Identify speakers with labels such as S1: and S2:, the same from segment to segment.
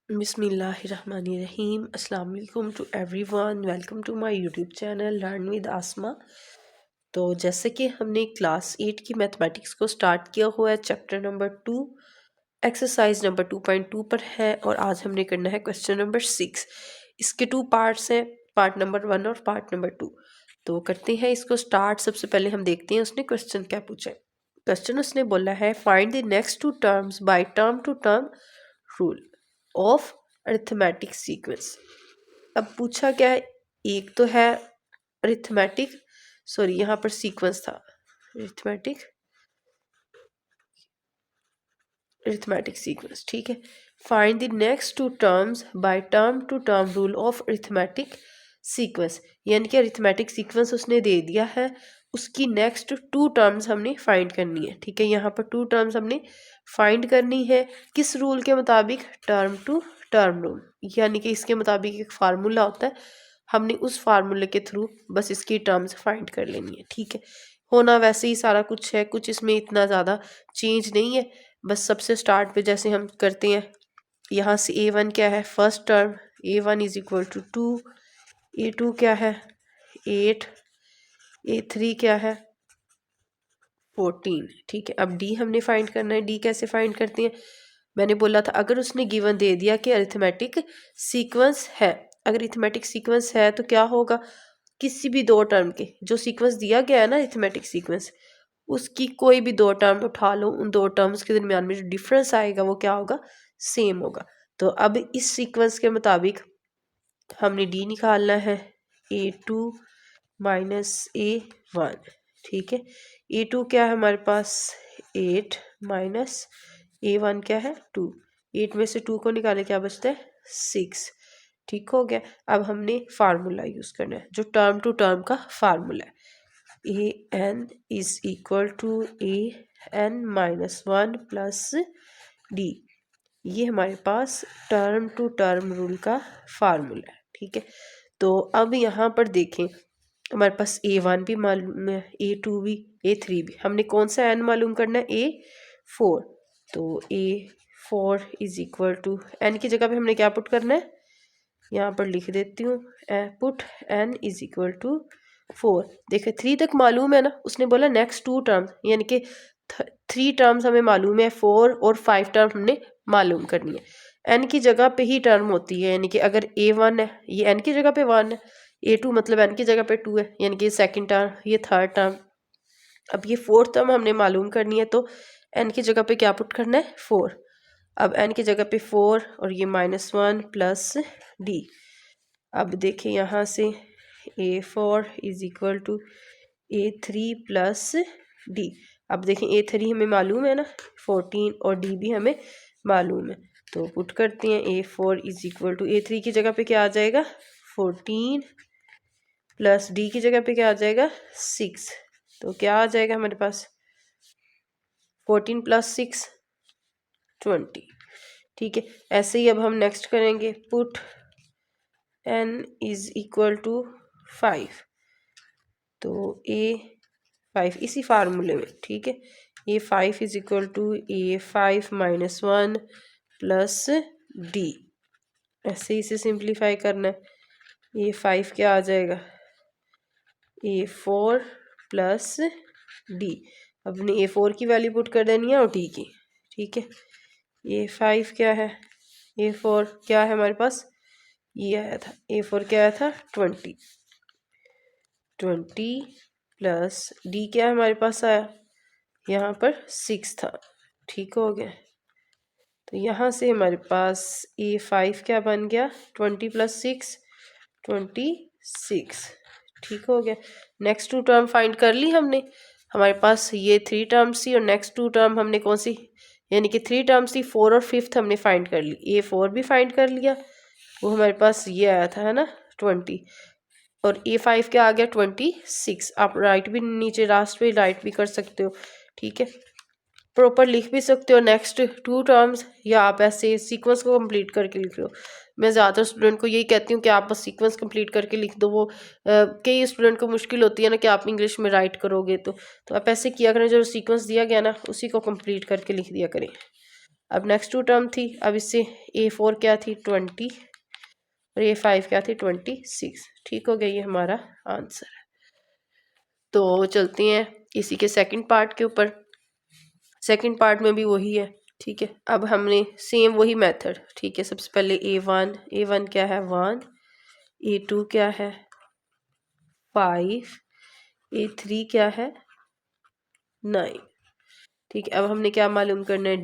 S1: बिस्मिल्लाहिर्रहमानिर्रहीम। अस्सलाम वालेकुम to everyone. Welcome to my YouTube channel learn with Asma. तो जैसे कि हमने क्लास 8 की मैथमेटिक्स को स्टार्ट किया हुआ है, चैप्टर नंबर 2 एक्सरसाइज नंबर 2.2 पर है, और आज हमने करना है क्वेश्चन नंबर 6। इसके 2 पार्ट्स हैं, पार्ट नंबर 1 और पार्ट नंबर 2। तो करते हैं इसको स्टार्ट। सबसे पहले हम देखते हैं उसने क्वेश्चन क्या पूछा है। क्वेश्चन उसने बोला है find the next two terms by term to term rule of arithmetic sequence. अब पूछा क्या है, एक तो है अरिथमेटिक, सॉरी यहाँ पर सीक्वेंस था, अरिथमेटिक सीक्वेंस, ठीक है। Find the next two terms by term to term rule of arithmetic sequence, यानी कि अरिथमेटिक सीक्वेंस उसने दे दिया है, उसकी नेक्स्ट 2 टर्म्स हमने फाइंड करनी है, ठीक है। यहाँ पर 2 टर्म्स हमने फाइंड करनी है, किस रूल के मुताबिक? टर्म टू टर्म रूल, यानी कि इसके मुताबिक एक फार्मूला होता है, हमने उस फार्मूले के थ्रू बस इसकी टर्म्स फाइंड कर लेनी है, ठीक है। होना वैसे ही सारा कुछ है, कुछ इसमें इतना ज़्यादा चेंज नहीं है। बस सबसे स्टार्ट पे जैसे हम करते हैं, यहाँ से A1 क्या है, first term A1 is equal to 2, A2 क्या है 8, A3 क्या है 14, ठीक है। अब D हमने फाइंड करना है। D कैसे फाइंड करते हैं? मैंने बोला था अगर उसने गिवन दे दिया कि अरिथमेटिक सीक्वेंस है, अगर अरिथमेटिक सीक्वेंस है तो क्या होगा, किसी भी 2 टर्म के जो सीक्वेंस दिया गया है ना अरिथमेटिक सीक्वेंस, उसकी कोई भी 2 टर्म उठा लो, उन 2 टर्म्स के दरमियान में जो डिफरेंस आएगा वो क्या होगा, सेम होगा। तो अब इस सीक्वेंस के मुताबिक हमने D निकालना है, A2 माइनस A1, ठीक है। A2 क्या है हमारे पास 8 माइनस A1 क्या है 2, 8 में से 2 को निकाले क्या बचता है 6, ठीक हो गया। अब हमने फार्मूला यूज़ करना है, जो टर्म टू टर्म का फार्मूला है, an is equal to an minus 1 plus D. ये हमारे पास टर्म टू टर्म रूल का फार्मूला है, ठीक है। तो अब यहाँ पर देखें, हमारे पास A1 भी मालूम है, A2 भी, A3 भी, हमने कौन सा n मालूम करना है, A4। तो A4 is equal to n की जगह पे हमने क्या पुट करना है, यहाँ पर लिख देती हूँ, put n is equal to 4। देखिए 3 तक मालूम है ना, उसने बोला नेक्स्ट 2 टर्म्स, यानी कि 3 टर्म्स हमें मालूम है, 4 और 5 टर्म हमने मालूम करनी है। n की जगह पे ही टर्म होती है, यानी कि अगर A1 है, ये n की जगह पे 1 है, A2 मतलब n की जगह पे 2 है, यानी कि सेकंड टर्म, ये थर्ड टर्म। अब ये फोर्थ टर्म हमने मालूम करनी है, तो n की जगह पे क्या पुट करना है 4। अब n की जगह पे 4 और ये -1 प्लस d। अब देखें यहाँ से A4 is equal to A3 plus d। अब देखें A3 हमें मालूम है ना 14, और d भी हमें मालूम है, तो पुट करते हैं A4 is equal to A3 की जगह पे क्या आ जाएगा 14 प्लस d की जगह पे क्या आ जाएगा 6। तो क्या आ जाएगा हमारे पास 14 प्लस 6 20, ठीक है। ऐसे ही अब हम नेक्स्ट करेंगे, put n is equal to 5, तो A5 इसी फार्मूले में, ठीक है। A5 is equal to A5 minus 1 plus d, ऐसे ही इसे सिंप्लीफाई करना है। A5 क्या आ जाएगा A4 प्लस d। अपने A4 की वैल्यू पुट कर देनी है और d की, ठीक है। A5 क्या है, A4 क्या है हमारे पास, ये आया था A4 क्या आया था 20 प्लस d क्या है हमारे पास आया, यहाँ पर 6 था, ठीक हो गया। तो यहाँ से हमारे पास A5 क्या बन गया 20 प्लस 6 26, ठीक हो गया। नेक्स्ट 2 टर्म फाइंड कर ली हमने, हमारे पास ये 3 टर्म्स थी और नेक्स्ट 2 टर्म हमने कौन सी, यानी कि 3 टर्म्स थी, 4 और 5th हमने फाइंड कर ली। A4 भी फाइंड कर लिया, वो हमारे पास ये आया था है ना 20, और A5 क्या आ गया 26। आप राइट भी नीचे लास्ट पे राइट भी कर सकते हो, ठीक है, प्रॉपर लिख भी सकते हो नेक्स्ट 2 टर्म्स, या आप ऐसे सीक्वेंस को कंप्लीट करके लिख लो। मैं ज़्यादातर स्टूडेंट को यही कहती हूँ कि आप बस सीक्वेंस कंप्लीट करके लिख दो। वो कई स्टूडेंट को मुश्किल होती है ना कि आप इंग्लिश में राइट करोगे, तो आप ऐसे किया करें, जो सीक्वेंस दिया गया ना उसी को कंप्लीट करके लिख दिया करें। अब नेक्स्ट टू टर्म थी, अब इससे A4 क्या थी 20 और A5 क्या थी 26। ठीक हो गया, ये हमारा आंसर है। तो चलते हैं इसी के सेकंड पार्ट के ऊपर। सेकंड पार्ट में भी वही है, ठीक है। अब हमने सेम वही मेथड, ठीक है। सबसे पहले A1 क्या है 1, A2 क्या है 5, A3 क्या है 9, ठीक है। अब हमने क्या मालूम करना है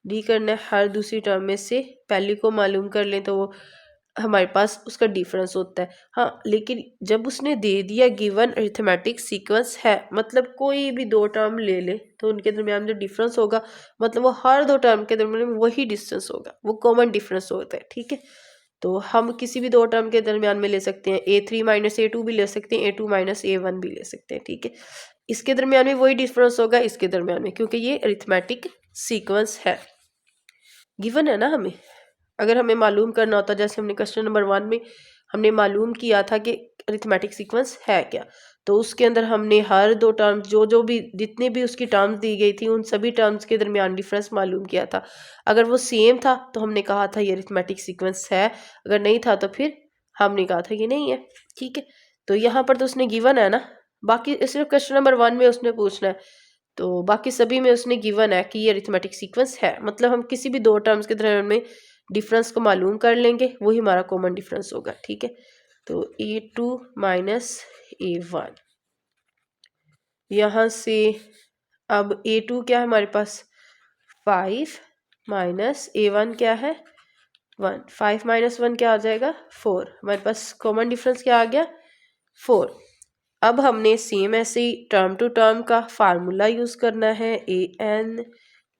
S1: डी करना है। हर दूसरी टर्म में से पहली को मालूम कर लें तो वो हमारे पास उसका डिफरेंस होता है। हाँ, लेकिन जब उसने दे दिया गिवन अरिथमेटिक सीक्वेंस है, मतलब कोई भी दो टर्म ले ले तो उनके दरमियान जो डिफरेंस होगा, मतलब वो हर दो टर्म के दरमियान वही डिस्टेंस होगा, वो कॉमन डिफरेंस होता है, ठीक है। तो हम किसी भी दो टर्म के दरमियान में ले सकते हैं, A3 माइनस A2 भी ले सकते हैं, A2 माइनस A1 भी ले सकते हैं, ठीक है। इसके दरमियान में वही डिफरेंस होगा, इसके दरमियान में, क्योंकि ये अरिथमेटिक सीक्वेंस है, गिवन है ना हमें। अगर हमें मालूम करना होता, जैसे हमने क्वेश्चन नंबर 1 में हमने मालूम किया था कि अरिथमेटिक सीक्वेंस है क्या, तो उसके अंदर हमने हर दो टर्म्स जो भी जितने भी उसकी टर्म्स दी गई थी उन सभी टर्म्स के दरमियान डिफरेंस मालूम किया था। अगर वो सेम था तो हमने कहा था ये अरिथमेटिक सीक्वेंस है, अगर नहीं था तो फिर हमने कहा था ये नहीं है, ठीक है। तो यहाँ पर तो उसने गिवन है ना, बाकी सिर्फ क्वेश्चन नंबर 1 में उसने पूछना है, तो बाकी सभी में उसने गिवन है कि ये अरिथमेटिक सीक्वेंस है, मतलब हम किसी भी दो टर्म्स के दरमियान में डिफरेंस को मालूम कर लेंगे, वही हमारा कॉमन डिफरेंस होगा, ठीक है। तो A2 माइनस A1, यहाँ से अब A2 क्या है हमारे पास 5 माइनस A1 क्या है 1, 5 माइनस 1 क्या आ जाएगा 4, हमारे पास कॉमन डिफरेंस क्या आ गया 4। अब हमने सेम ऐसे ही टर्म टू टर्म का फार्मूला यूज़ करना है, AN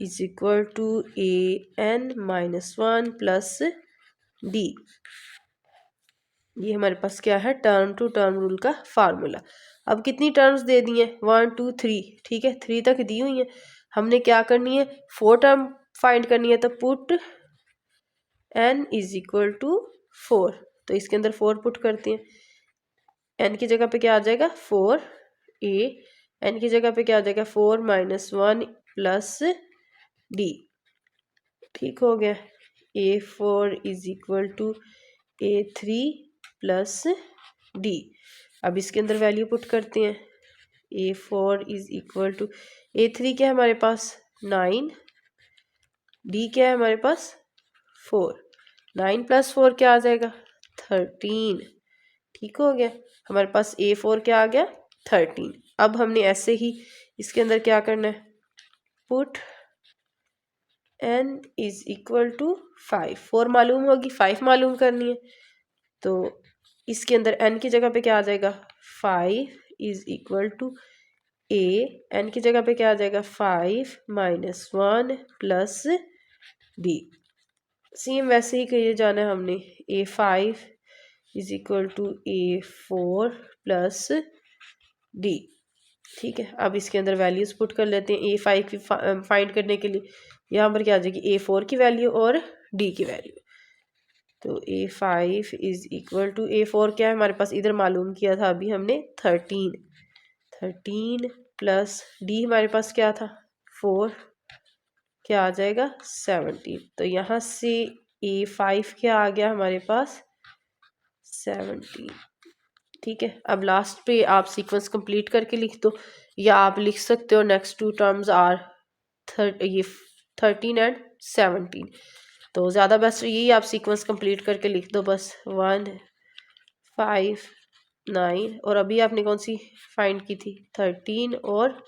S1: is equal to AN minus 1 plus D। ये हमारे पास क्या है टर्म टू टर्म रूल का फार्मूला। अब कितनी टर्म्स दे दी हैं 1 2 3, ठीक है, 3 तक दी हुई है। हमने क्या करनी है 4 टर्म फाइंड करनी है, तो put n is equal to 4, तो इसके अंदर 4 पुट करते हैं, n की जगह पे क्या आ जाएगा 4a, n की जगह पे क्या आ जाएगा 4 माइनस 1 प्लस d, ठीक हो गया। A4 is equal to A3 plus d। अब इसके अंदर वैल्यू पुट करते हैं, A4 is equal to A3 क्या है हमारे पास 9, d क्या है हमारे पास 4, 9 प्लस 4 क्या आ जाएगा 13, ठीक हो गया। हमारे पास A4 क्या आ गया 13। अब हमने ऐसे ही इसके अंदर क्या करना है put n is equal to 5, 4 मालूम होगी 5 मालूम करनी है, तो इसके अंदर n की जगह पे क्या आ जाएगा 5 is equal to a, n की जगह पे क्या आ जाएगा 5 माइनस 1 प्लस d। सेम वैसे ही करिए जाना है हमने, A5 is equal to A4 plus d, ठीक है। अब इसके अंदर वैल्यूज पुट कर लेते हैं A5 की फाइंड करने के लिए, यहाँ पर क्या आ जाएगी A4 की वैल्यू और d की वैल्यू। तो A5 is equal to A4 क्या है हमारे पास इधर मालूम किया था अभी हमने 13 प्लस d हमारे पास क्या था 4, क्या आ जाएगा 17, तो यहाँ से A5 क्या आ गया हमारे पास 17, ठीक है। अब लास्ट पे आप सीक्वेंस कंप्लीट करके लिख दो, या आप लिख सकते हो next two terms are 13 and 17, तो ज़्यादा बेस्ट यही आप सीक्वेंस कंप्लीट करके लिख दो बस 1 5 9, और अभी आपने कौन सी फाइंड की थी 13 और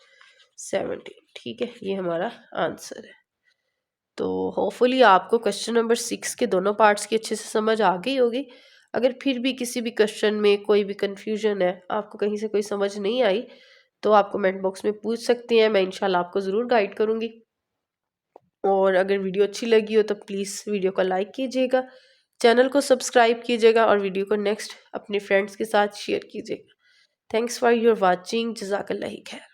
S1: 17, ठीक है, ये हमारा आंसर है। तो होपफुली आपको क्वेश्चन नंबर 6 के दोनों पार्ट्स की अच्छे से समझ आ गई होगी। अगर फिर भी किसी भी क्वेश्चन में कोई भी कंफ्यूजन है, आपको कहीं से कोई समझ नहीं आई, तो आप कमेंट बॉक्स में पूछ सकते हैं, मैं इंशाल्लाह आपको ज़रूर गाइड करूँगी। और अगर वीडियो अच्छी लगी हो तो प्लीज़ वीडियो को लाइक कीजिएगा, चैनल को सब्सक्राइब कीजिएगा और वीडियो को नेक्स्ट अपने फ्रेंड्स के साथ शेयर कीजिएगा। थैंक्स फॉर योर वॉचिंग, जज़ाकल्लाह खैर।